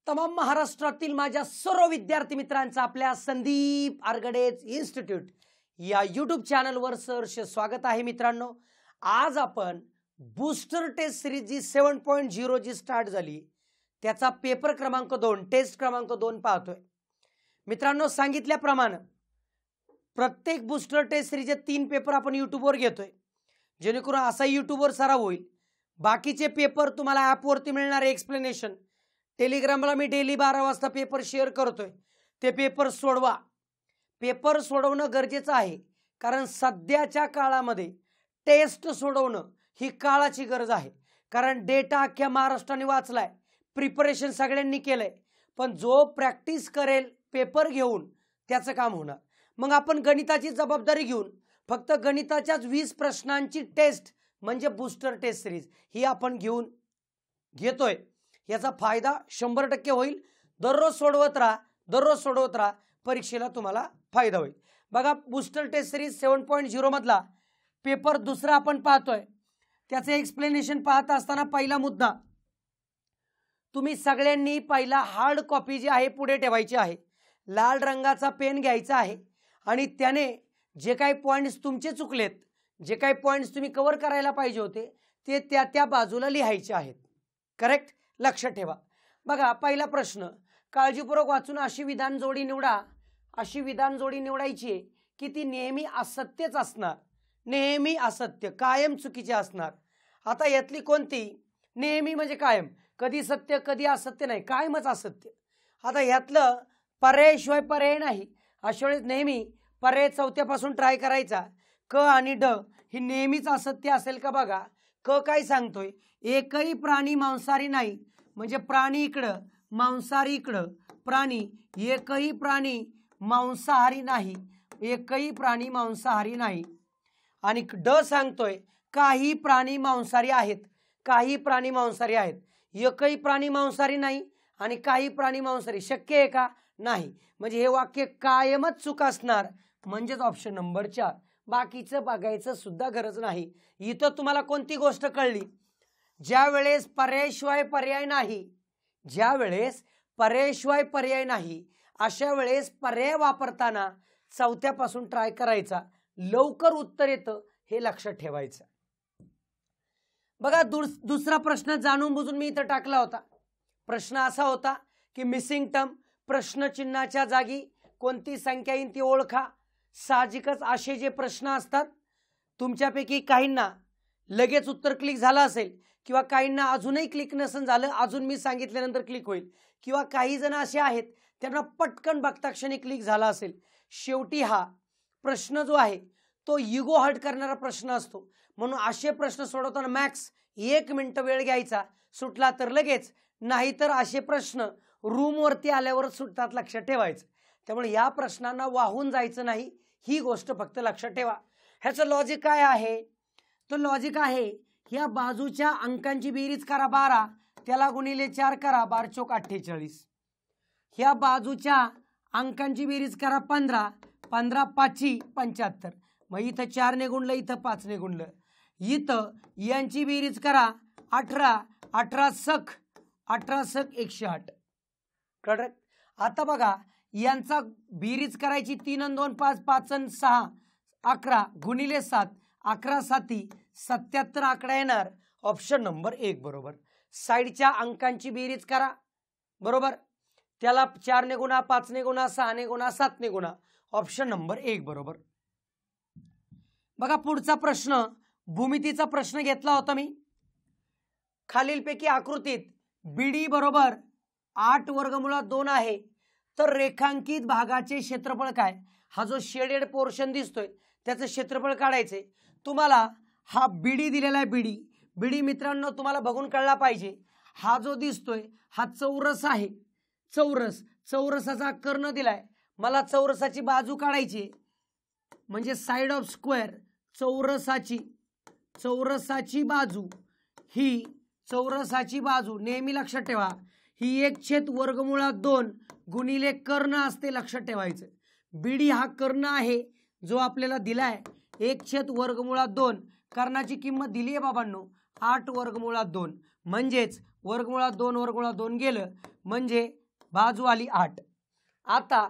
तमाम महाराष्ट्रातील माझ्या सर्व विद्यार्थी मित्रांचं आपल्या संदीप आरगडेज इन्स्टिट्यूट या यूट्यूब चॅनलवर सहर्ष स्वागत आहे. मित्रांनो, आज आपण बूस्टर टेस्ट सिरीज जी 7.0 जी स्टार्ट झाली त्याचा पेपर क्रमांक 2 टेस्ट क्रमांक 2 पाहतोय. मित्रांनो, सांगितल्याप्रमाणे प्रत्येक बूस्टर टेस्ट सिरीजचे 3 पेपर आपण यूट्यूबवर घेतोय, जेणेकरून असा यूट्यूबवर सराव होईल. बाकीचे पेपर तुम्हाला ॲपवरती मिळणारे एक्सप्लेनेशन, टेलिग्रामला मी डेली 12 वाजता पेपर शेअर करतोय, ते पेपर सोडवा. पेपर सोडवणं गरजेचं आहे, कारण सध्याच्या काळामध्ये टेस्ट सोडवणं ही काळाची गरज आहे. कारण डेटा अख्ख्या महाराष्ट्राने वाचलाय, प्रिपरेशन सगळ्यांनी केलंय, पण जो प्रॅक्टिस करेल पेपर घेऊन त्याचं काम होणार. मग आपण गणिताची जबाबदारी घेऊन फक्त गणिताच्याच 20 प्रश्नांची टेस्ट म्हणजे बूस्टर टेस्ट सिरीज ही आपण घेतोय. याचा फायदा 100% होईल. दररोज सोडवत राहा, परीक्षेला तुम्हाला फायदा होईल. बघा, बूस्टर टेस्ट सिरीज 7.0 मधला पेपर दुसरा आपण पाहतोय. त्याचे एक्सप्लेनेशन पाहत असताना पहिला मुद्दा, तुम्ही सगळ्यांनी पहिला हार्ड कॉपी जी आहे पुढे ठेवायची आहे. लाल रंगाचा पेन घ्यायचा आहे आणि त्याने जे काही पॉइंट्स तुमचे चुकलेत, जे काही पॉइंट्स तुम्ही कव्हर करायला पाहिजे होते, ते त्या बाजूला लिहायचे आहेत. करेक्ट, लक्ष ठेवा. बघा, पहिला प्रश्न काळजीपूर्वक वाचून अशी विधान जोडी निवडा. अशी विधान जोडी निवडायची आहे की ती नेहमी असत्यच असणार. नेहमी असत्य, कायम चुकीचे असणार. आता यातली कोणती? नेहमी म्हणजे कायम, कधी सत्य कधी असत्य नाही, कायमच असत्य. आता यातलं पर्यायाशिवाय पर्याय नाही. अशा वेळेस नेहमी पर्याय चौथ्यापासून ट्राय करायचा. क आणि ड ही नेहमीच असत्य असेल का? बघा, क काय सांगतोय, एकही प्राणी मांसाहारी नाही, म्हणजे प्राणी इकडं मांसाहारी इकडं, प्राणी एकही प्राणी मांसाहारी नाही, एकही प्राणी मांसाहारी नाही. आणि ड सांगतोय काही प्राणी मांसाहारी आहेत, काही प्राणी मांसाहारी आहेत. एकही प्राणी मांसाहारी नाही आणि काही प्राणी मांसाहारी शक्य आहे का? नाही. म्हणजे हे वाक्य कायमच चूक असणार, म्हणजेच ऑप्शन नंबर 4. बाकीचं बघायचं सुद्धा गरज नाही. इथं तुम्हाला कोणती गोष्ट कळली? ज्या वेळेस पर्यायाशिवाय पर्याय नाही, ज्या वेळेस पर्यायाशिवाय पर्याय नाही, अशा वेळेस पर्याय वापरताना चौथ्यापासून ट्राय करायचा, लवकर उत्तर येतं हे लक्षात ठेवायचं. बघा, दुसरा प्रश्न जाणून बुजून मी इथं टाकला होता. प्रश्न असा होता की मिसिंग टर्म, प्रश्नचिन्हाच्या जागी कोणती संख्या येईल ती ओळखा. साहजिकच असे जे प्रश्न असतात, तुमच्यापैकी काहींना लगेच उत्तर क्लिक झालं असेल, किंवा काहींना अजूनही क्लिक नसेल झालं, अजून मी सांगितल्यानंतर क्लिक होईल, किंवा काही जण असे आहेत त्यांना पटकन बघता क्षणी क्लिक झाला असेल. शेवटी हा प्रश्न जो आहे तो इगो हर्ट करणारा प्रश्न असतो, म्हणून असे प्रश्न सोडवताना मॅक्स 1 मिनिट वेळ घ्यायचा. सुटला तर लगेच, नाहीतर असे प्रश्न रूमवरती आल्यावर सुटतात, लक्षात ठेवायचं. त्यामुळे या प्रश्नांना वाहून जायचं नाही, ही गोष्ट फक्त लक्षात ठेवा. ह्याचं लॉजिक काय आहे? तो लॉजिक आहे, ह्या बाजूच्या अंकांची बेरीज करा 12, त्याला गुणिले 4 करा, 12 चौक 48. ह्या बाजूच्या अंकांची बेरीज करा 15, 15 पाची 75. मग इथं 4 ने गुणलं, इथं 5 ने गुणलं. इथं यांची बेरीज करा 18, 18 सख 108. करेक्ट. आता बघा, यांचा बेरीज करायची 3 आणि 2 5, 5 आणि 6 11 गुणिले 7, 11 साती 77 आकडा येणार. ऑप्शन नंबर 1 बरोबर. साईडच्या अंकांची बेरीज करा, बरोबर, त्याला 4 ने गुणा, 5 ने गुणा, 6 ने गुणा, 7 ने गुणा. ऑप्शन नंबर 1 बरोबर. बघा, पुढचा प्रश्न भूमितीचा प्रश्न घेतला होता मी. खालीलपैकी आकृतीत बीडी बरोबर 8 वर्गमुळात 2 आहे, तर रेखांकित भागाचे क्षेत्रफळ काय? हा जो शेडेड पोर्शन दिसतोय त्याचं क्षेत्रफळ काढायचे. तुम्हाला हा बीडी दिलेला आहे. बीडी मित्रांनो तुम्हाला बघून कळला पाहिजे. हा जो दिसतोय हा चौरस आहे. चौरसाचा कर्ण दिलाय. मला चौरसाची बाजू काढायची, म्हणजे साइड ऑफ स्क्वेअर. चौरसाची बाजू ही चौरसाची बाजू नेहमी लक्षात ठेवा, ही 1/वर्गमुळात 2 गुणिले कर्ण असते, लक्षात ठेवायचं. बीडी हा कर्ण आहे जो आपल्याला दिलाय 1/वर्गमुळात 2. कर्णाची किंमत दिली आहे बाबांनो 8 वर्गमुळात 2, म्हणजेच वर्गमुळात 2 वर्गमुळात 2 गेलं म्हणजे बाजू आली 8. आता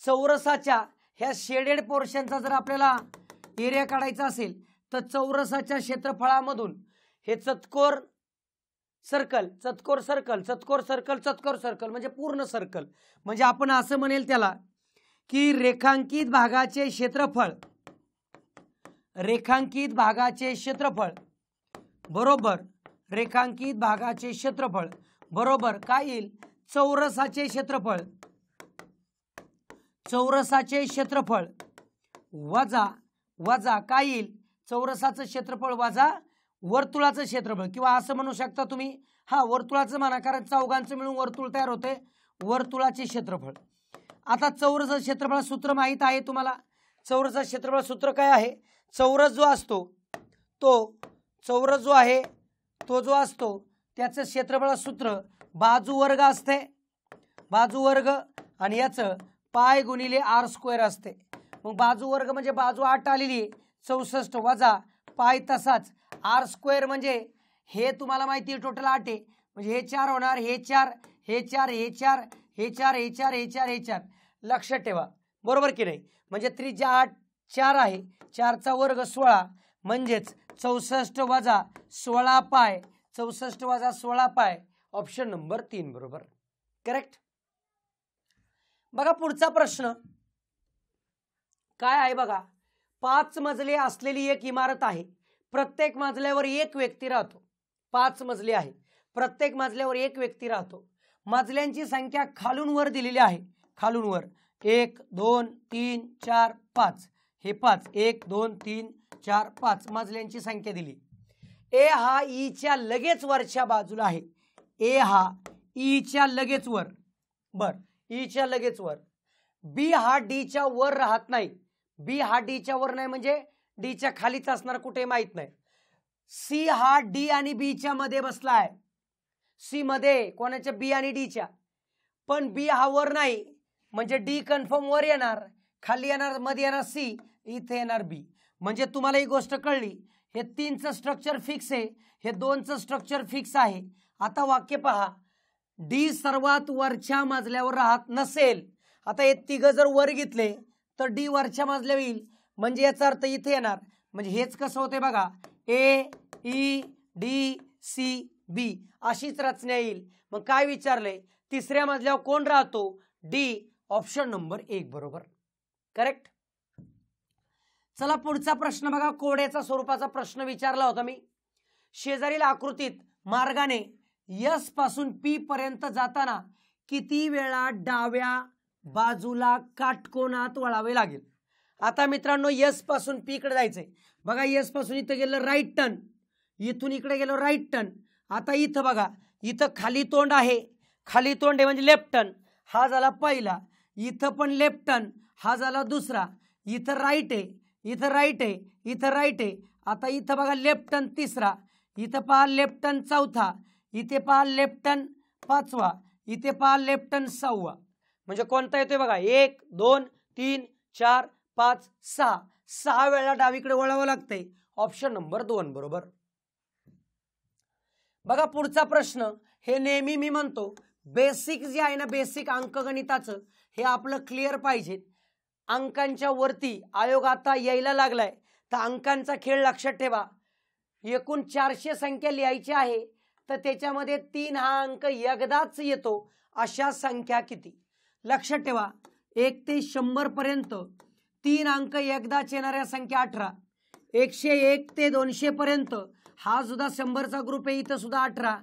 चौरसाच्या ह्या शेडेड पोर्शनचा जर आपल्याला एरिया काढायचा असेल तर चौरसाच्या क्षेत्रफळामधून हे चतकोर सर्कल चतकोर सर्कल चतकोर सर्कल चतकोर सर्कल म्हणजे पूर्ण सर्कल, म्हणजे आपण असं म्हणेल त्याला की रेखांकित भागाचे क्षेत्रफळ बरोबर रेखांकित भागाचे क्षेत्रफळ बरोबर काय येईल चौरसाचे क्षेत्रफळ वजा काय येईल चौरसाचं क्षेत्रफळ वजा वर्तुळाचं क्षेत्रफळ, किंवा असं म्हणू शकता तुम्ही वर्तुळाचं म्हणा, कारण चौघांचं मिळून वर्तुळ तयार होते, वर्तुळाचे क्षेत्रफळ. आता चौरसाचं क्षेत्रफळ सूत्र माहित आहे तुम्हाला. चौरसाचं क्षेत्रफळ सूत्र काय आहे? चौरस जो असतो तो त्याचं क्षेत्रफळ सूत्र बाजू वर्ग असते, बाजू वर्ग आणि याचं पाय गुणिले आर स्क्वेअर असते. मग बाजू वर्ग म्हणजे बाजू 8 आलेली आहे, 64 वजा पाय तसाच आर स्क्वेअर म्हणजे हे तुम्हाला माहिती आहे टोटल 8 आहे, म्हणजे हे 4 होणार, हे 4 हे 4 हे 4 हे 4 हे 4 हे 4 हे 4. लक्षात ठेवा बरोबर की नाही. म्हणजे त्रिज्या 8 4 आहे, 4चा वर्ग 16 म्हणजेच 64 वजा 16 पाय 64 वजा 16 पाय ऑप्शन नंबर 3 बरोबर करेक्ट. बघा पुढचा प्रश्न काय आहे बघा. 5 मजले असलेली एक इमारत आहे, प्रत्येक मजल्यावर एक व्यक्ती राहतो. 5 मजले आहे, प्रत्येक मजल्यावर एक व्यक्ती राहतो. मजल्यांची संख्या खालून वर दिलेली आहे, खालून वर 1 2 3 4 5 हे 5 1 2 3 4 5 मजल्यांची संख्या दिली. ए हा ई च्या लगेच वरच्या बाजूला आहे, ए हा ई च्या लगेच वर, बर ई च्या लगेच वर. बी हा डी च्या वर राहत नाही, बी हा डी च्या वर नाही म्हणजे डी च्या खालीच असणार, कुठे माहित नाही. सी हा डी आणि बी च्या मध्ये बसलाय, सी मध्ये कोणाच्या बी आणि डी च्या, पण बी हा वर नाही म्हणजे डी कन्फर्म वर येणार, खाली येणार, मध्ये येणार सी, इथे येणार बी. म्हणजे तुम्हाला ही गोष्ट कळली, हे 3चं स्ट्रक्चर फिक्स आहे, हे 2चं स्ट्रक्चर फिक्स आहे. आता वाक्य पहा, डी सर्वात वरच्या मजल्यावर राहत नसेल. आता हे तिघं जर वर घेतले तर डी वरच्या मजल्यावर येईल, म्हणजे याचा अर्थ इथे येणार. म्हणजे हेच कसं होते बघा, ए ई डी सी बी अशीच रचना येईल. मग काय विचारले, तिसऱ्या मजल्यावर कोण राहतो? डी, ऑप्शन नंबर 1 बरोबर करेक्ट. चला पुढचा प्रश्न बघा, कोड्याचा स्वरूपाचा प्रश्न विचारला होता मी. शेजारील आकृतीत मार्गाने एस पासून पी पर्यंत जाताना किती वेळा डाव्या बाजूला काटकोनात वळावे लागेल. आता मित्रांनो एस पासून पी कडे जायचंय बघा, एस पासून इथं गेलं राईट टर्न, इथून इकडे गेलो राईट टर्न. आता इथं बघा, इथं खाली तोंड आहे, खाली तोंड आहे म्हणजे लेफ्ट टर्न, हा झाला पहिला. इथं पण लेफ्ट टर्न, हा झाला दुसरा. इथं राईट आहे, इथं राईट आहे, इथं राईट आहे. आता इथं बघा लेफ्ट टर्न तिसरा, इथं पहा लेफ्ट टर्न चौथा, इथे पहा लेफ्ट टर्न पाचवा, इथे पहा लेफ्ट टर्न 6वा. म्हणजे कोणता येतोय बघा, 1 2 3 4 5 6, 6 वेळा डावीकडे वळावं लागतंय, ऑप्शन नंबर 2 बरोबर. बघा पुढचा प्रश्न, हे नेहमी मी म्हणतो बेसिक जे आहे ना, बेसिक अंकगणिताचं हे आपलं क्लिअर पाहिजे. अंकांच्या वरती आयोग आता यायला लागलाय, तर अंकांचा खेळ लक्षात ठेवा. एकूण 400 संख्या लिहायची आहे, तर त्याच्यामध्ये 3 हा अंक एकदाच येतो, अशा संख्या किती? लक्षात ठेवा, 1 ते 100 पर्यंत 3 अंक एकदाच येणाऱ्या संख्या 18. 101 ते 200 पर्यंत हा सुद्धा 100चा ग्रुप आहे, इथं सुद्धा 18.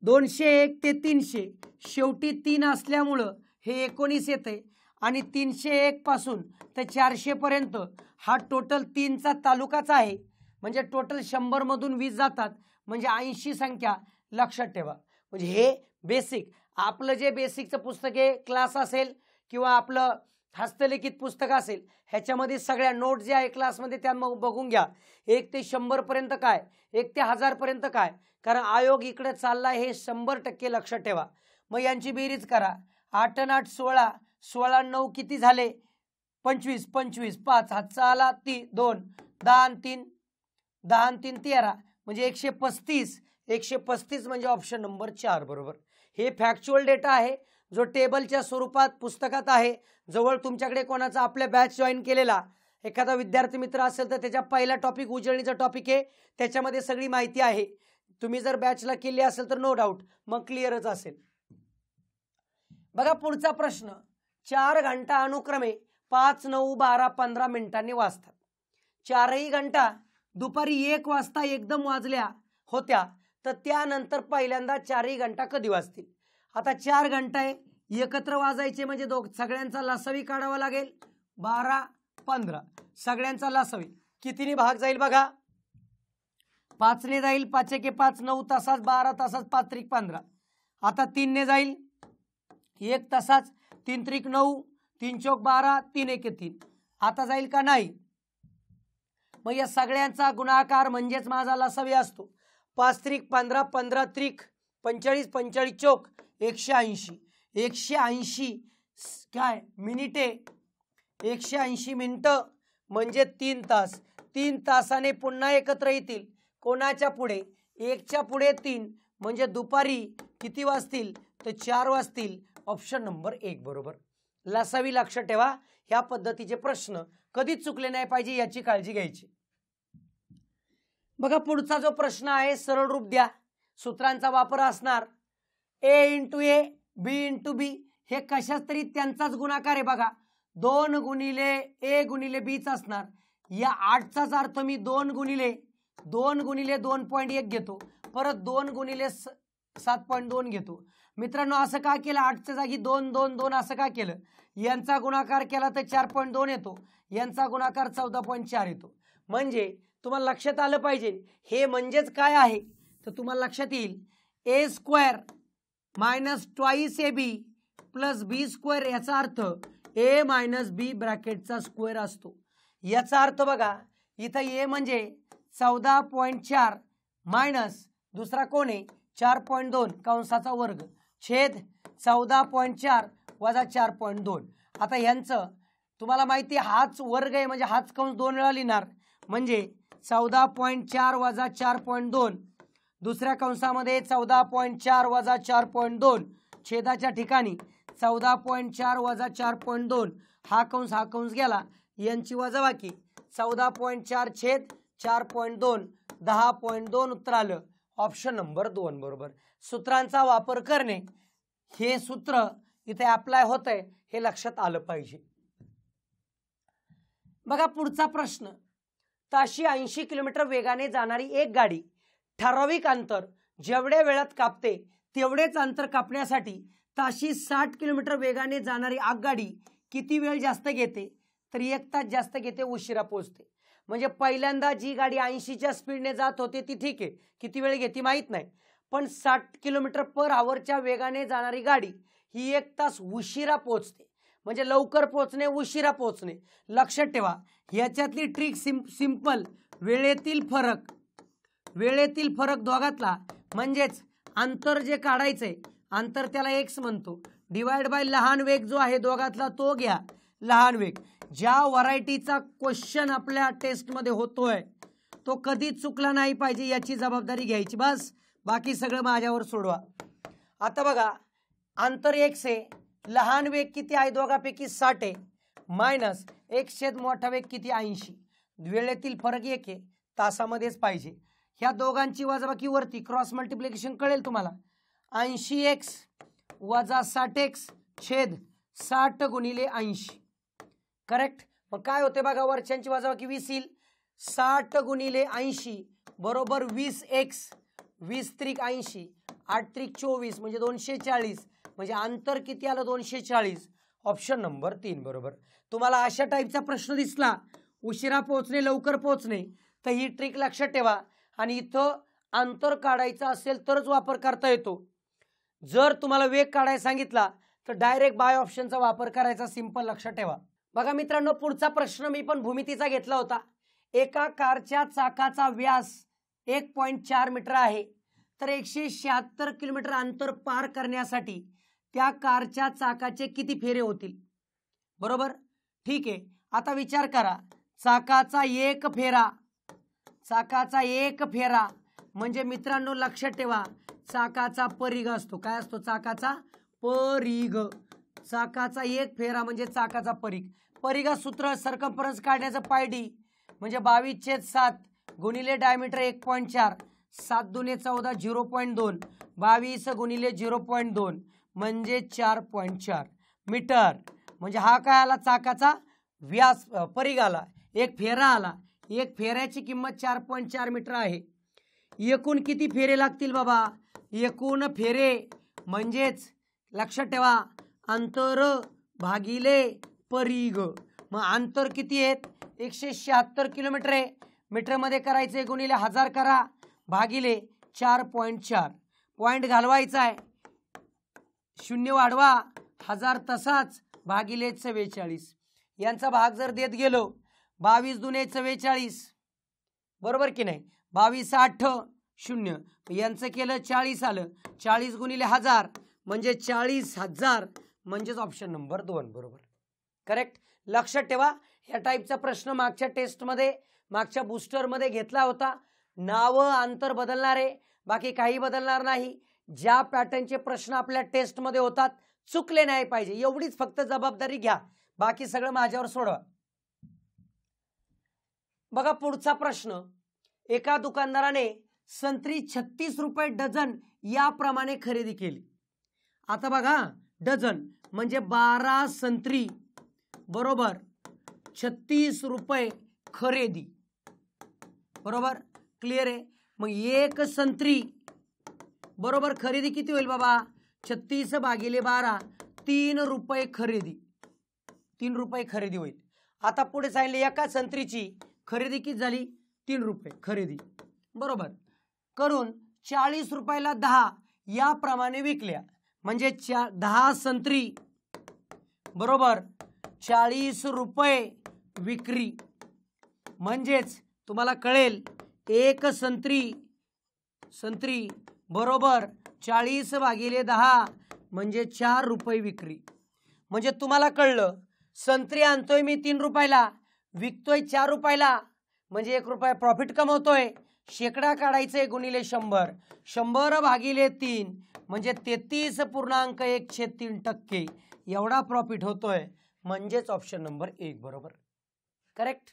201 ते 300 शेवटी 3 असल्यामुळं हे 19 येते. आणि 301 पासून ते 400 पर्यंत हा टोटल 3चा तालुकाच आहे, म्हणजे टोटल 100 मधून 20 जातात, म्हणजे 80 संख्या लक्षात ठेवा. म्हणजे हे बेसिक आपलं जे बेसिकचं पुस्तक आहे, क्लास असेल किंवा आपलं हस्तलिखित पुस्तक असेल, ह्याच्यामध्ये सगळ्या नोट जे आहे क्लासमध्ये त्या मग बघून घ्या. 1 ते 100 पर्यंत काय, 1 ते 1000 पर्यंत काय, कारण आयोग इकडे चालला हे 100% लक्षात ठेवा. मग यांची बेरीज करा, 8 आणि 8 16, 16 9 किती झाले 25, 25 5 हातचा आला 2, 10 आणि 3 13, म्हणजे 135, 135 म्हणजे ऑप्शन नंबर 4 बरोबर. हे फॅक्च्युअल डेटा आहे जो टेबलच्या स्वरूपात पुस्तकात आहे. जवळ तुमच्याकडे कोणाचा आपल्या बॅच जॉईन केलेला एखादा विद्यार्थी मित्र असेल तर त्याच्या पहिला टॉपिक उजळणीचा टॉपिक आहे, त्याच्यामध्ये सगळी माहिती आहे. तुम्ही जर बॅचला केली असेल तर नो डाऊट मग क्लिअरच असेल. बघा पुढचा प्रश्न. 4 घंटा अनुक्रमे 5, 9, 12, 15 मिनिटांनी वाजतात. 4ही घंटा दुपारी 1 वाजता एकदम वाजल्या होत्या तर त्यानंतर पहिल्यांदा 4ही घंटा कधी वाजतील. आता 4 घंटा आहे, एकत्र वाजायचे म्हणजे सगळ्यांचा लसावी काढावा लागेल. 12, 15 सगळ्यांचा लसावी कितीने भाग जाईल बघा. 5 ने जाईल, 5 एके 5, 9 तासात 12 तासात 5 त्रिक 15. आता 3 ने जाईल 1 तासात 3 त्रिक 9, 3 चौक 12, 3 एके 3. आता जाईल का नाही. मग या सगळ्यांचा गुणाकार म्हणजेच माझा लसावी असतो. 5 त्रिक 15, 15 त्रिक 45, 45 चौक 180. 180 काय मिनिटे, 180 मिनिटं म्हणजे 3 तास. 3 तासाने पुन्हा एकत्र येतील. कोणाच्या पुढे? 1च्या पुढे 3 म्हणजे दुपारी किती वाजतील तर 4 वाजतील. ऑप्शन नंबर 1 बरोबर. लसावी लक्षात ठेवा. ह्या पद्धतीचे प्रश्न कधीच चुकले नाही पाहिजे याची काळजी घ्यायची. बघा पुढचा जो प्रश्न आहे सरळ रूप द्या. सूत्रांचा वापर असणार a into a b into b. हे कशाच तरी त्यांचाच गुणाकार आहे बघा. 2 गुणिले ए गुणिले बीच असणार. या 8चाच अर्थ मी 2 गुणिले 2.1 घेतो, परत 2 गुणिले 7.2 घेतो. मित्रांनो असं का केलं? 8च्या जागी 2 2 2 असं का केलं? यांचा गुणाकार केला तर 4.2 येतो, यांचा गुणाकार 14.4 येतो. म्हणजे तुम्हाला लक्षात आलं पाहिजे हे म्हणजेच काय आहे तर तुम्हाला लक्षात येईल a square minus twice a b plus b square. याचा अर्थ ए मायनस बी ब्रॅकेटचा स्क्वेअर असतो. याचा अर्थ बघा इथं ए म्हणजे 14.4 मायनस दुसरा कोण आहे 4.2 कंसाचा वर्ग छेद 14.4 वजा 4.2. आता यांचं तुम्हाला माहिती आहे हाच वर्ग आहे म्हणजे हाच कंस 2 वेळा लिहिणार म्हणजे 14.4 वजा 4.2. दुसऱ्या कंसामध्ये 14.4 वजा 4.2 छेदाच्या ठिकाणी 14.4 वजा 4.2 हा कंस गेला. यांची वजाबाकी 14.4 छेद 4.2 10.2 उत्तर आलं. ऑप्शन नंबर 2 बरोबर. सूत्रांचा वापर करणे हे सूत्र इथे अप्लाय होतंय हे लक्षात आलं पाहिजे. बघा पुढचा प्रश्न. ताशी 80 किलोमीटर वेगाने जाणारी एक गाडी ठराविक अंतर जेवढ्या वेळात कापते तेवढेच अंतर कापण्यासाठी ताशी 60 किलोमीटर वेगाने जाणारी आगगाडी किती वेळ जास्त घेते तर 1 तास जास्त घेते, उशिरा पोहोचते. म्हणजे पहिल्यांदा जी गाडी 80च्या स्पीडने जात होती ती ठीक आहे, किती वेळ घेते माहीत नाही, पण 60 किलोमीटर पर आवरच्या वेगाने जाणारी गाडी ही 1 तास उशिरा पोहोचते. म्हणजे लवकर पोहोचणे उशिरा पोहोचणे. लक्षात ठेवा याच्यातली ट्रिक सिंपल. वेळेतील फरक दोघातला म्हणजेच अंतर जे काढायचंय अंतर त्याला एक्स म्हणतो, डिवाइड बाय लहान वेग जो आहे दोघातला तो घ्या लहान वेग. ज्या व्हरायटीचा क्वेश्चन आपल्या टेस्टमध्ये होतोय तो कधीच चुकला नाही पाहिजे याची जबाबदारी घ्यायची. बस बाकी सगळं माझ्यावर सोडवा. आता बघा अंतर एक्स आहे, लहान वेग किती आहे दोघांपैकी 60 आहे, मायनस एक्स छेद मोठा वेग किती 80. वेळेतील फरक 1 आहे, तासामध्येच पाहिजे. ह्या दोघांची वजाबाकी वरती क्रॉस मल्टिप्लिकेशन कळेल तुम्हाला. 80x वजा 60x छेद 60 गुणिले 80 करेक्ट. मग काय होते बघा वरच्यांची वजाबाकी 20 येईल. 60 गुणिले 80 बरोबर 20x. 20 त्रिक 80 8 त्रिक 24 म्हणजे 240. म्हणजे अंतर किती आलं 240. ऑप्शन नंबर 3 बरोबर. तुम्हाला अशा टाईपचा प्रश्न दिसला उशिरा पोहोचणे लवकर पोहोचणे तर ही ट्रिक लक्षात ठेवा आणि इथं अंतर काढायचं असेल तरच वापर करता येतो. जर तुम्हाला वेग काढायला सांगितला तर डायरेक्ट बाय ऑप्शनचा वापर करायचा. सिंपल लक्षात ठेवा. बघा मित्रांनो पुढचा प्रश्न मी पण भूमितीचा घेतला होता. एका कारच्या चाकाचा व्यास 1.4 मीटर आहे तर 176 किलोमीटर अंतर पार करण्यासाठी त्या कारच्या चाकाचे किती फेरे होतील. बरोबर ठीक आहे. आता विचार करा चाकाचा एक फेरा म्हणजे मित्रांनो लक्षात ठेवा, चाकाचा परिघ असतो. काय असतो? चाकाचा परिघ. चाकाचा एक फेरा म्हणजे चाकाचा परिघ. परिघ सूत्र सर्कम्फरन्स काढण्याचं पायडी म्हणजे 22/7 गुणिले डायमीटर 1.4, 7 दुने 14 0.2, 22 गुणिले 0.2 म्हणजे 4.4 मीटर. म्हणजे हा काय आला? चाकाचा व्यास, परिघ आला, एक फेरा आला. एक फेऱ्याची किंमत 4.4 मीटर आहे. एकूण किती फेरे लागतील बाबा? एकूण फेरे म्हणजेच लक्षात ठेवा अंतर भागिले परिघ. मग अंतर किती आहेत? 176 किलोमीटर आहे. मीटरमध्ये करायचे, गुणिले 1000 करा, भागिले 4.4. पॉईंट घालवायचा आहे, 0 वाढवा, 1000 तसाच, भागिले 44. यांचा भाग जर देत गेलो, 22 दुने 44, बरोबर की नाही? 22 8 0, यांचं केलं 40 आलं. 40 गुणिले 1000 म्हणजे 40,000 म्हणजेच ऑप्शन नंबर 2 बरोबर. करेक्ट. लक्षात ठेवा, या टाईपचा प्रश्न मागच्या टेस्टमध्ये, मागच्या बूस्टरमध्ये घेतला होता. नावं अंतर बदलणारे, बाकी काही बदलणार नाही. ज्या पॅटर्नचे प्रश्न आपल्या टेस्टमध्ये होतात चुकले नाही पाहिजे, एवढीच फक्त जबाबदारी घ्या, बाकी सगळं माझ्यावर सोडवा. बघा पुढचा प्रश्न. एका दुकानदाराने संत्री 36 रुपये डझन याप्रमाणे खरेदी केली. आता बघा, डझन म्हणजे 12 संत्री बरोबर 36 रुपये खरेदी, बरोबर. क्लिअर आहे? मग एक संत्री बरोबर खरेदी किती होईल बाबा? 36 भागिले 12, 3 रुपये खरेदी. 3 रुपये खरेदी होईल. आता पुढे सांगितले एका संत्रीची खरेदी किती झाली? 3 रुपये खरेदी, बरोबर. करून 40 रुपयाला 10 याप्रमाणे विकल्या. म्हणजे 10 संत्री बरोबर 40 रुपये विक्री. म्हणजेच तुम्हाला कळेल एक संत्री बरोबर 40 भागिले 10 म्हणजे 4 रुपये विक्री. म्हणजे तुम्हाला कळलं संत्री आणतोय मी 3 रुपयाला, विकतोय 4 रुपयाला, म्हणजे 1 रुपया प्रॉफिट कमवतोय. शेकडा काढायचे, गुणिले 100, 100 भागिले 3 म्हणजे 33.1/3% एवढा प्रॉफिट होतोय. म्हणजेच ऑप्शन नंबर 1 बरोबर. करेक्ट.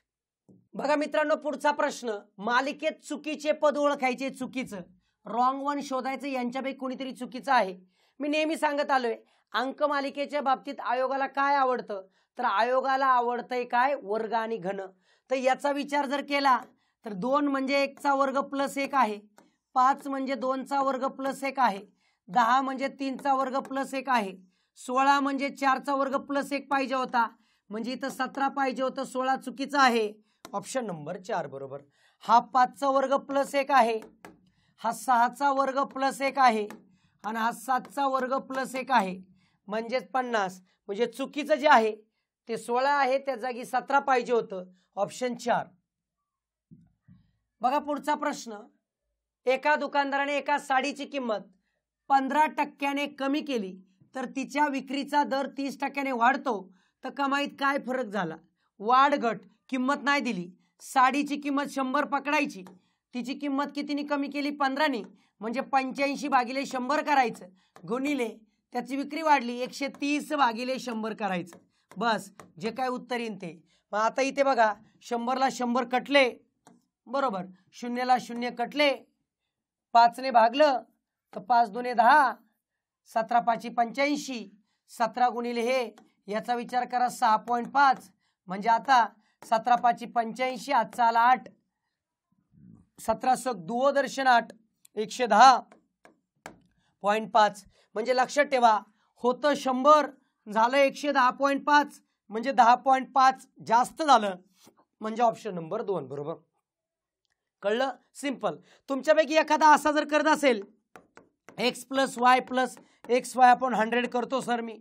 बघा मित्रांनो पुढचा प्रश्न. मालिकेत चुकीचे पद ओळखायचे. चुकीचं, रॉंग वन शोधायचं. यांच्यापैकी कोणीतरी चुकीचं आहे. मी नेहमी सांगत आलोय अंक मालिकेच्या बाबतीत आयोगाला काय आवडतं? तर आयोगाला आवडतंय काय? वर्ग आणि घन. तर याचा विचार जर केला तर 2 म्हणजे 1चा वर्ग प्लस 1 आहे, 5 म्हणजे 2चा वर्ग प्लस 1 आहे, 10 म्हणजे 3चा वर्ग प्लस 1 आहे, 16 म्हणजे 4चा वर्ग प्लस 1 पाहिजे होता, म्हणजे इथं 17 पाहिजे होतं. 16 चुकीचा आहे. ऑप्शन नंबर 4 बरोबर. हा 5चा वर्ग प्लस 1 आहे, हा 6चा वर्ग प्लस 1 आहे आणि हा 7चा वर्ग प्लस 1 आहे, म्हणजेच 50. म्हणजे चुकीचं जे आहे ते 16 आहे, त्या जागी 17 पाहिजे होतं. ऑप्शन 4. बघा पुढचा प्रश्न. एका दुकानदाराने एका साडीची किंमत 15% कमी केली तर तिच्या विक्रीचा दर 30% वाढतो, तर कमाईत काय फरक झाला? वाढ घट. किंमत नाही दिली, साडीची किंमत 100 पकडायची, तिची किंमत कितीने कमी केली? 15ने, म्हणजे 85 भागिले 100 करायचं, गुणिले त्याची विक्री वाढली 130 भागिले 100 करायचं. बस जे काय उत्तर येईल ते. मग आता इथे बघा 100ला 100 कटले, बरोबर. 0ला 0 कटले, 5ने भागलं तर 5 दुने 10, 17 5 85, 17 गुणिले हे, याचा विचार करा 6.5, म्हणजे आता 17 5 85, आजचा आला 8, 17 सक दूरदर्शन 8, 110.5. म्हणजे लक्षात ठेवा होतं 100 झालं 110.5, म्हणजे 10.5 जास्त झालं, म्हणजे ऑप्शन नंबर 2 बरोबर. कळलं? सिंपल. तुमच्यापैकी एखादा असा जर करत असेल x + y + xy आपण 100 करतो सर मी,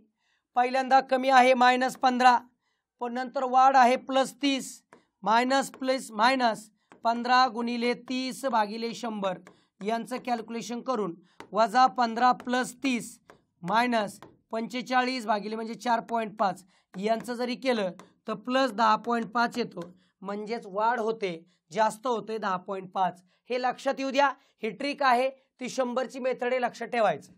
पहिल्यांदा कमी आहे -15, पण नंतर वाढ आहे +30, मायनस प्लस मायनस 15 गुणिले 30 भागिले 100 यांचं कॅल्क्युलेशन करून वजा 15 + 30 मायनस 45 भागिले म्हणजे 4.5 यांचं जरी केलं तर प्लस 10.5 येतो, म्हणजेच वाढ होते, जास्त होते 10.5. हे लक्षात येऊ द्या. ही ट्रिक आहे, ती 100ची मेथड आहे, लक्षात ठेवायचं.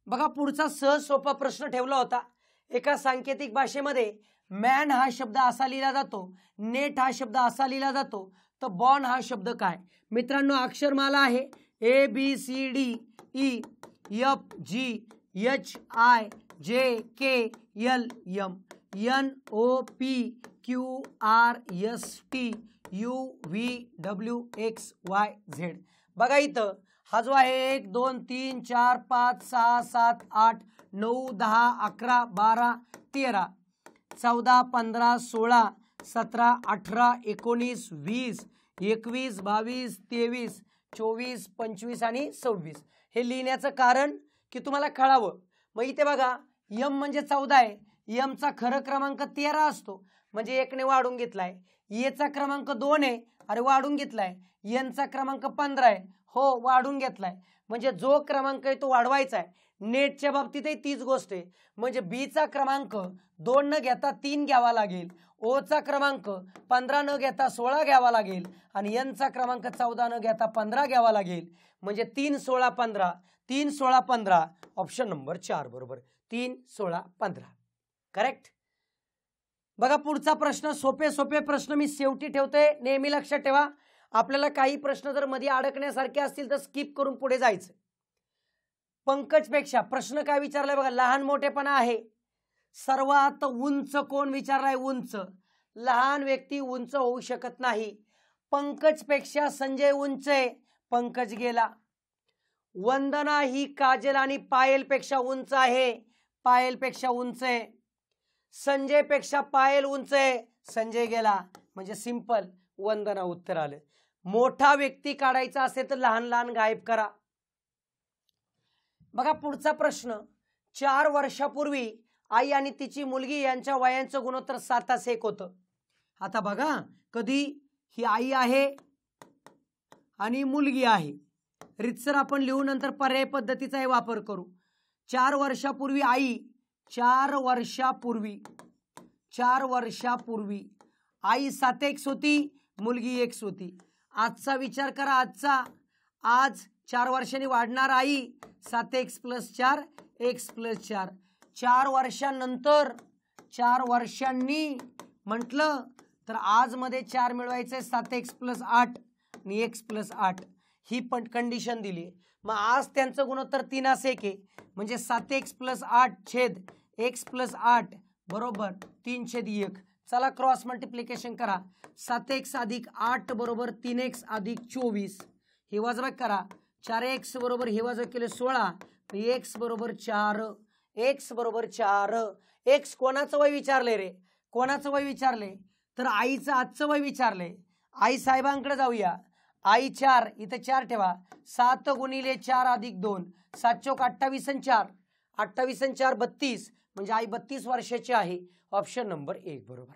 बघा पुढचा सहज सोपा प्रश्न ठेवला होता. एका सांकेतिक भाषेमध्ये मॅन हा शब्द असा लिहिला जातो, नेट हा शब्द असा लिहिला जातो, तर बॉर्न हा शब्द काय? मित्रांनो अक्षरमाला आहे ABCDEFGHIJKLM NOPQRSTUVWXYZ. बघा इथं हा जो आहे 1 2 3 4 5 6 7 8 9 10 11 12 13 14 15 16 17 18 19 20 21 22 23 24 25 आणि 26. हे लिहिण्याचं कारण की तुम्हाला कळावं. मग इथे बघा यम म्हणजे 14 आहे, यमचा खरं क्रमांक 13 असतो, म्हणजे 1 ने वाढून घेतलाय. येचा क्रमांक 2 आहे, अरे वाढून घेतलाय. एनचा क्रमांक 15 आहे, हो वाढून घेतलाय. म्हणजे जो क्रमांक आहे तो वाढवायचा आहे. नेटच्या बाबतीतही तीच गोष्ट आहे. म्हणजे बीचा क्रमांक 2 न घेता 3 घ्यावा लागेल, ओचा क्रमांक 15 न घेता 16 घ्यावा लागेल आणि एनचा क्रमांक 14 न घेता 15 घ्यावा लागेल. म्हणजे 3 16 15, 3 16 15, ऑप्शन नंबर 4 बरोबर. 3 16 15 करेक्ट. बघा पुढचा प्रश्न, सोपे सोपे प्रश्न मी शेवटी ठेवतोय, नेहमी लक्षात ठेवा. आपल्याला काही प्रश्न जर मध्ये अडकण्यासारखे असतील तर स्किप करून पुढे जायचं. पंकजपेक्षा प्रश्न काय विचारलाय बघा, लहान मोठेपणा आहे. सर्वात उंच कोण विचारलाय? उंच. लहान व्यक्ती उंच होऊ शकत नाही. पंकजपेक्षा संजय उंच आहे, पंकज गेला. वंदना ही काजल आणि पायलपेक्षा उंच आहे, पायलपेक्षा उंच आहे. संजयपेक्षा पायल उंच आहे, संजय गेला. म्हणजे सिंपल वंदना उत्तर आलं. मोठा व्यक्ती काढायचा असेल तर लहान लहान गायब करा. बघा पुढचा प्रश्न, 4 वर्षापूर्वी आई आणि तिची मुलगी यांच्या वयांचं गुणोत्तर 7:1 होतं. आता बघा कधी ही आई आहे आणि मुलगी आहे, रितसर आपण लिहू, नंतर पर्याय पद्धतीचा वापर करू. 4 वर्षापूर्वी आई, 4 वर्षापूर्वी आई 7x होती, मुलगी x होती. आजचा विचार करा, आजचा. आज 4 वर्षांनी वाढणार आई, 7x + 4 x + 4. 4 वर्षांनंतर, 4 वर्षांनी म्हटलं तर आज मध्ये 4 मिळवायचे, 7x + 8 आणि x + 8 ही पण कंडिशन दिली. मग आज त्यांचं गुणोत्तर 3:1 आहे, म्हणजे 7x + 8 छेद x + 8 बरोबर 3/1. चला क्रॉस मल्टिप्लिकेशन करा. 7x + 8 बरोबर 3x + 24. हे वजा करा. 4x बरोबर हे वजा केले 16, x बरोबर 4, x बरोबर 4. x कोणाचं वय विचारले रे? कोणाचं वय विचारले? तर आईचं आजचं वय विचारले. आई साहेबांकडे जाऊया. आई 4, इथे 4 ठेवा. 7 × 4 + 2, 7 × 28 आणि 4, 28 आणि 4 32, म्हणजे आई 32 वर्षाची आहे. ऑप्शन नंबर 1 बरोबर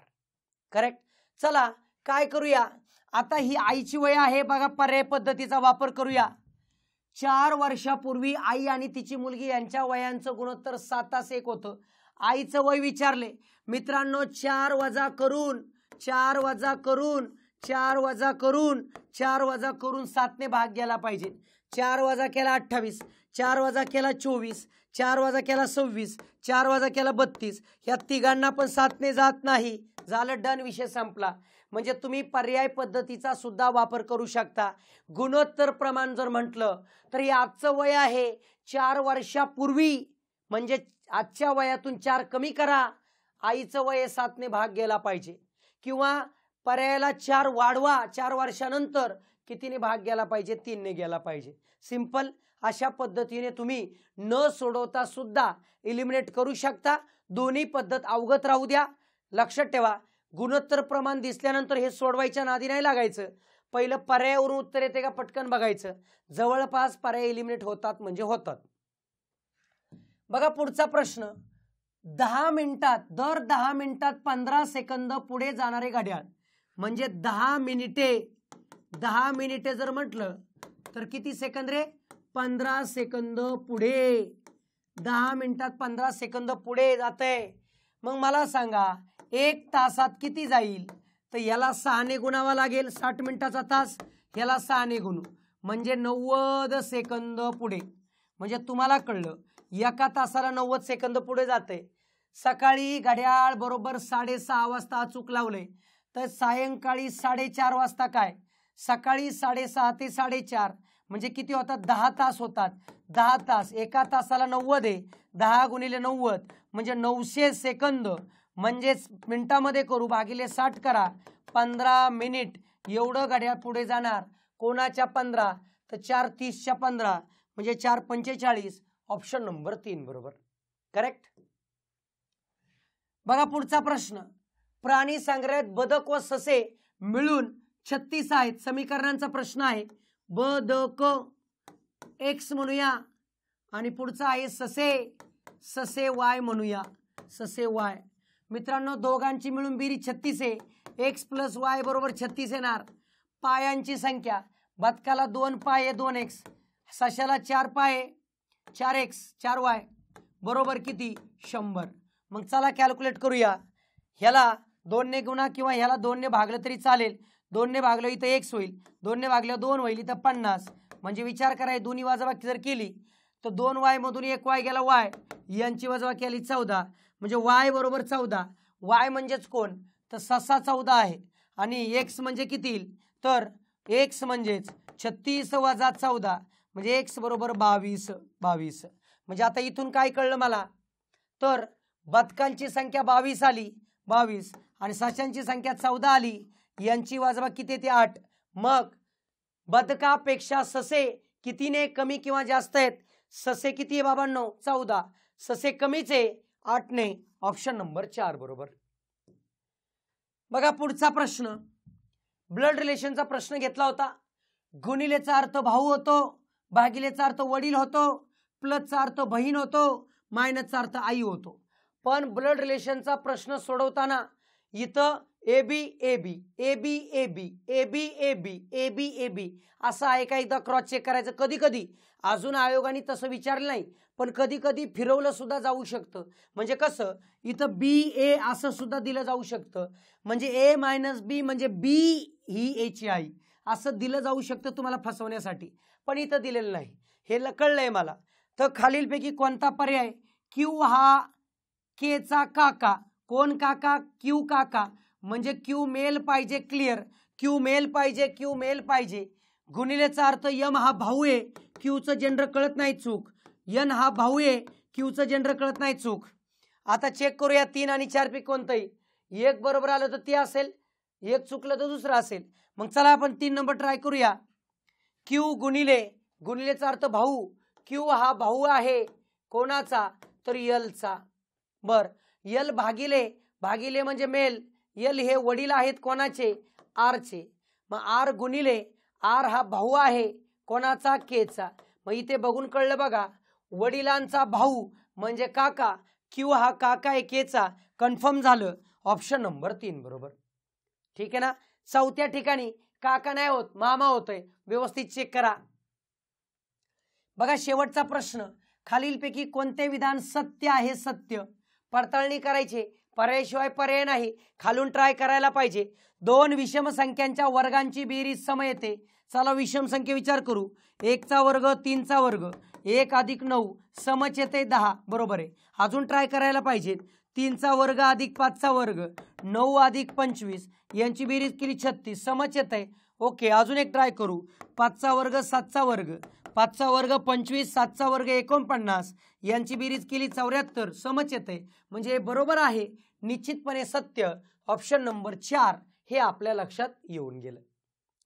करेक्ट. चला काय करूया आता, ही आईची वय आहे बघा, पर्याय पद्धतीचा वापर करूया. 4 वर्षापूर्वी आई आणि तिची मुलगी यांच्या वयांचं गुणोत्तर 7:1 होतं. आईचं वय विचारले मित्रांनो. 4 वजा करून 4 वजा करून 4 वजा करून 4 वजा करून 7 ने भाग गेला पाहिजे. 4 वजा केला 28, 4 वजा केला 24, 4 वजा केला 26, 4 वजा केला 32. ह्या तिघांना पण 7 ने जात नाही. झालं, डन, विषय संपला. म्हणजे तुम्ही पर्याय पद्धतीचा सुद्धा वापर करू शकता. गुणोत्तर प्रमाण जर म्हटलं तर हे आजचं वय आहे 4 वर्षापूर्वी, म्हणजे आजच्या वयातून 4 कमी करा, आईचं वय 7 ने भाग गेला पाहिजे. किंवा पर्यायाला 4 वाढवा, 4 वर्षानंतर कितीने भाग गेला पाहिजे? 3 ने गेला पाहिजे. सिंपल. अशा पद्धतीने तुम्ही न सोडवता सुद्धा एलिमिनेट करू शकता. दोन्ही पद्धत अवगत राहू द्या. लक्षात ठेवा, गुणोत्तर प्रमाण दिसल्यानंतर हे सोडवायच्या नादी नाही लागायचं. पहिलं पर्यायावरून उत्तर येते का पटकन बघायचं. जवळपास पर्याय एलिमिनेट होतात म्हणजे होतात. बघा पुढचा प्रश्न, 10 मिनिटात, दर 10 मिनिटात 15 सेकंद पुढे जाणारे घड्याळ, म्हणजे 10 मिनिटे जर म्हटलं तर किती सेकंद रे? 15 सेकंद पुढे. 10 मिनिटात 15 सेकंद पुढे जाते. मग मला सांगा 1 तासात किती जाईल? तर याला 6 ने गुणावा लागेल. 60 मिनिटाचा तास, याला 6 ने गुणू म्हणजे 90 सेकंद पुढे. म्हणजे तुम्हाला कळलं एका तासाला 90 सेकंद पुढे जाते. सकाळी घड्याळ बरोबर 6:30 वाजता अचूक लावले तर सायंकाळी 4:30 वाजता काय? सकाळी 6:30 ते 4:30 म्हणजे किती होतात? 10 तास होतात. 10 तास, एका तासाला 90 आहे, 10 गुणिले 90 म्हणजे 900 सेकंद. म्हणजेच मिनिटामध्ये करू, भागिले 60 करा, 15 मिनिट एवढं घड्याळ पुढे जाणार. कोणाच्या 15? तर 4:30च्या 15 म्हणजे 4:45. ऑप्शन नंबर 3 बरोबर, करेक्ट. बघा पुढचा प्रश्न. प्राणी संग्रहात बदक व ससे मिळून 36 आहेत. समीकरणांचा प्रश्न आहे. बदक एक्स म्हणूया आणि पुढचा आहे ससे वाय म्हणूया. ससे वाय. मित्रांनो दोघांची मिळून बेरीज 36 आहे. एक्स प्लस वाय बरोबर 36 येणार. पायांची संख्या, बदकाला 2 पाय आहे 2x, सशाला 4 पाय आहे 4x 4y बरोबर किती? 100. मग चला कॅल्क्युलेट करूया. ह्याला 2 ने गुणा किंवा ह्याला 2 ने भागलं तरी चालेल. 2 ने भागलं इथं x होईल, 2 ने भागलं 2 होईल, इथं 50. म्हणजे विचार करा दोन्ही वजाबाकी जर केली तर 2y मधून 1y गेला y, यांची वजाबाकी केली 14 म्हणजे y बरोबर 14. y म्हणजेच कोण? तर ससा 14 आहे आणि x म्हणजे किती? तर x म्हणजेच 36 वजा 14 म्हणजे x बरोबर 22. म्हणजे आता इथून काय कळलं मला? तर बदकांची संख्या 22 आली 22 आणि सशांची संख्या 14 आली, यांची वजाबाकी किती येते? 8. मग बदकापेक्षा ससे कितीने कमी किंवा जास्त आहेत? ससे किती आहे बाबांनो? 14. ससे कमीच आहे 8 ने. ऑप्शन नंबर 4 बरोबर. बघा पुढचा प्रश्न. ब्लड रिलेशनचा प्रश्न घेतला होता. गुणिलेचा अर्थ भाऊ होतो, भागिलेचा अर्थ वडील होतो, प्लसचा अर्थ बहीण होतो, मायनसचा अर्थ आई होतो. पण ब्लड रिलेशनचा प्रश्न सोडवताना इथं A B A B A B A B A B A B A B A B असं आहे का? एकदा क्रॉस चेक करायचं. कधी कधी अजून आयोगाने तसं विचारलं नाही, पण कधी कधी फिरवलं सुद्धा जाऊ शकतं. म्हणजे कसं? इथं बी ए असं सुद्धा दिलं जाऊ शकतं. म्हणजे ए मायनस बी म्हणजे बी ही ए ची आई असं दिलं जाऊ शकतं तुम्हाला फसवण्यासाठी, पण इथं दिलेलं नाही. हे कळलंय मला. तर खालीलपैकी कोणता पर्याय? क्यू हा केचा काका. कोण काका? क्यू काका. म्हणजे क्यू मेल पाहिजे. क्लिअर. क्यू मेल पाहिजे, क्यू मेल पाहिजे. गुणिलेचा अर्थ यम हा भाऊ आहे, क्यूचं जेंडर कळत नाही चूक. यन हा भाऊ आहे, क्यूचं जेंडर कळत नाही चूक. आता चेक करूया 3 आणि 4 पैकी कोणतंही. 1 बरोबर आलं तर ते असेल, 1 चुकलं तर दुसरं असेल. मग चला आपण 3 नंबर ट्राय करूया. क्यू गुणिलेचा अर्थ भाऊ. क्यू हा भाऊ आहे कोणाचा? तर यलचा. बर. यल भागिले म्हणजे मेल. यल हे वडील आहेत कोणाचे? आरचे. मग आर गुणिले आर हा भाऊ आहे कोणाचा? केचा. मग इथे बघून कळलं बघा, वडिलांचा भाऊ म्हणजे काका. क्यू हा काका आहे केचा. कन्फर्म झालं. ऑप्शन नंबर 3 बरोबर. ठीक आहे ना. चौथ्या ठिकाणी काका नाही होत, मामा होतोय. व्यवस्थित चेक करा. बघा शेवटचा प्रश्न. खालीलपैकी कोणते विधान सत्य आहे? सत्य. पडताळणी करायची, पर्यायाशिवाय पर्याय नाही. खालून ट्राय करायला पाहिजे. 2 विषम संख्यांच्या वर्गांची बेरीज सम येते. चला विषम संख्या विचार करू. 1 चा वर्ग 3 चा वर्ग 1 अधिक 9 समच येते 10 बरोबर आहे. अजून ट्राय करायला पाहिजे. 3 चा वर्ग अधिक 5 चा वर्ग 9 अधिक 25 यांची बेरीज केली 36 समच येते. ओके. अजून एक ट्राय करू. 5 चा वर्ग 7 चा वर्ग 5 चा वर्ग 25 7 चा वर्ग 49 यांची बेरीज केली 74 समच येते. म्हणजे बरोबर आहे. निश्चितपणे सत्य. ऑप्शन नंबर 4 हे आपल्या लक्षात येऊन गेलं.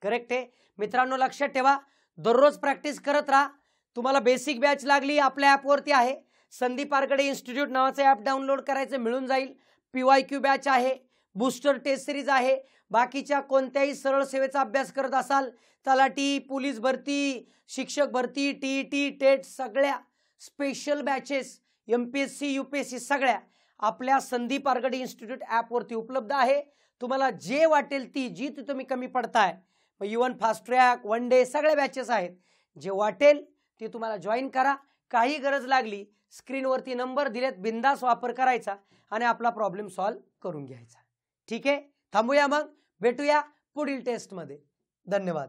करेक्ट आहे मित्रांनो. लक्षात ठेवा, दररोज प्रॅक्टिस करत राहा. तुम्हाला बेसिक बॅच लागली आपल्या ॲपवरती आहे. संदीप आरगडे इन्स्टिट्यूट नावाचं ॲप डाउनलोड करायचं, मिळून जाईल. PYQ बॅच आहे, बूस्टर टेस्ट सिरीज आहे. बाकीच्या कोणत्याही सरळ सेवेचा अभ्यास करत असाल, तलाठी, पोलीस भरती, शिक्षक भरती, TET, टेट सगळ्या स्पेशल बॅचेस MPSC UPSC सगळ्या आपल्या संदीप आरगडे इन्स्टिट्यूट ॲपवरती उपलब्ध आहे. तुम्हाला जे वाटेल ती, जी तुम्ही कमी पडताय, इवन फास्ट ट्रॅक, 1 डे सगळे बॅचेस आहेत. जे वाटेल ते तुम्हाला जॉईन करा. काही गरज लागली स्क्रीनवरती नंबर दिलेत, बिंदास वापर करायचा आणि आपला प्रॉब्लेम सॉल्व्ह करून घ्यायचा. ठीक आहे, थांबूया मग, भेटूया पुढील टेस्टमध्ये. धन्यवाद.